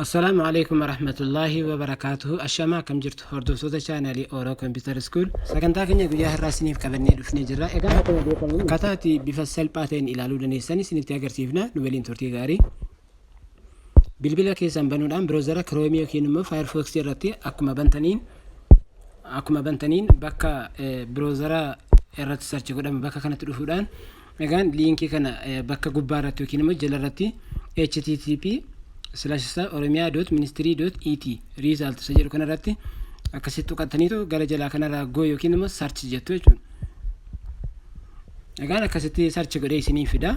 السلام عليكم ورحمة الله وبركاته. الشما كم جرت هردو صوت شانالي أورو كمبيوتر سكول سكنتا كنيا جوجاه راسني في كبرني دفني جرا كتاتي بفصل باتين إلى لودني سني سنتي أجرسيفنا نولين تورتي غاري بالبلا كيسان بنودان بروزر كروميو كينمو فايرفوكس جرتي أكما بنتنين بكا بروزر إرات سيرش قدام بكا كانت تدفودان مكان لينكي كان بكا غباراتو كينمو جلرتي http://oromia.ministry.et result sajadu kanarratti akkasitti qaxaniitu gara jala kanarra go yookiin immoo search jettu jechuudha. Egaan akkasitti search godhee isinii fida.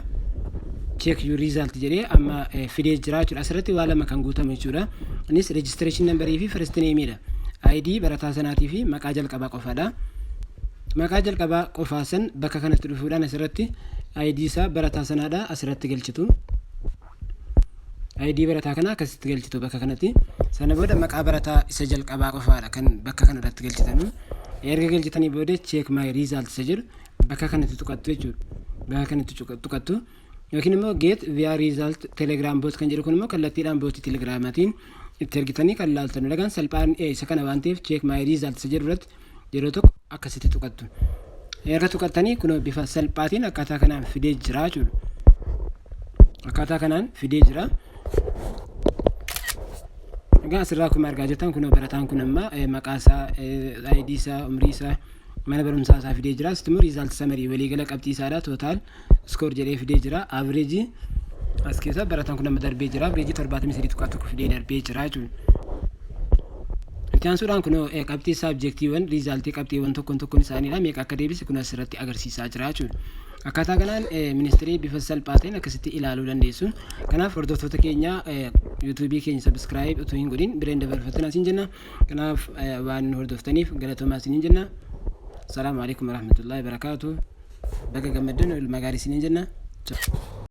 Check your result jedhee amma fidee jira jechuudha. Asirratti waa lama kan guutamu jechuudha. Innis registration number fi first name dha. ID barataa sanaatii fi maqaa jalqabaa qofaadha. Maqaa jalqabaa qofaa san bakka kanatti dhufuudhaan asirratti ID isaa barataa sanaadha asirratti galchitu. ID barataa kana akkasitti galchitu bakka kanatti sana booda maqaa barataa isa jalqabaa qofaadha kan bakka kanatti galchitanu erga galchitanii booda check my results jedhu bakka kanatti tuqattu jechuudha. Bakka kanatti tuqattu yookiin immoo get via result telegram bot kan jedhu kun immoo kallattiidhaan bot telegramaatiin itti ergitanii kan laaltanu dhagaan salphaan isa kana waan ta'eef check my results jedhu irratti yeroo tokko akkasitti tuqattu. Erga tuqattanii kun bifa salphaatiin akkaataa kanaan fidee jira jechuudha. Akkaataa kanaan fidee jira. Egaa asirraa akkuma argaa jirtan kun barataan kun amma maqaa isaa ID isaa umrii isaa mana barumsaa isaa fidee jira. Asitti immoo result summary waliigala qabxii isaadha total score jedhee fidee jira. Average as keessa barataan kun amma darbee jira. Average 73.1 fidee darbee jira jechuudha. Ittaansuudhaan kun qabxii subjectiiwwan result qabxiiwwan tokkoon isaaniidha meeqa akka deebise kun asirratti agarsiisaa jira jechuudha. Akkaataa kanaan ministeerii bifa salphaatiin akkasitti ilaaluu dandeessu. Kanaaf hordoftoota keenya YouTube keenya subscribe utuu hin godhin bireen dabarfatina isin jenna. Kanaaf waan hordoftaniif galatoomaa isin jenna. Assalaamu alaykum warahmatullahi wabarakatuh. Baga gammaddan magaarii isin jenna.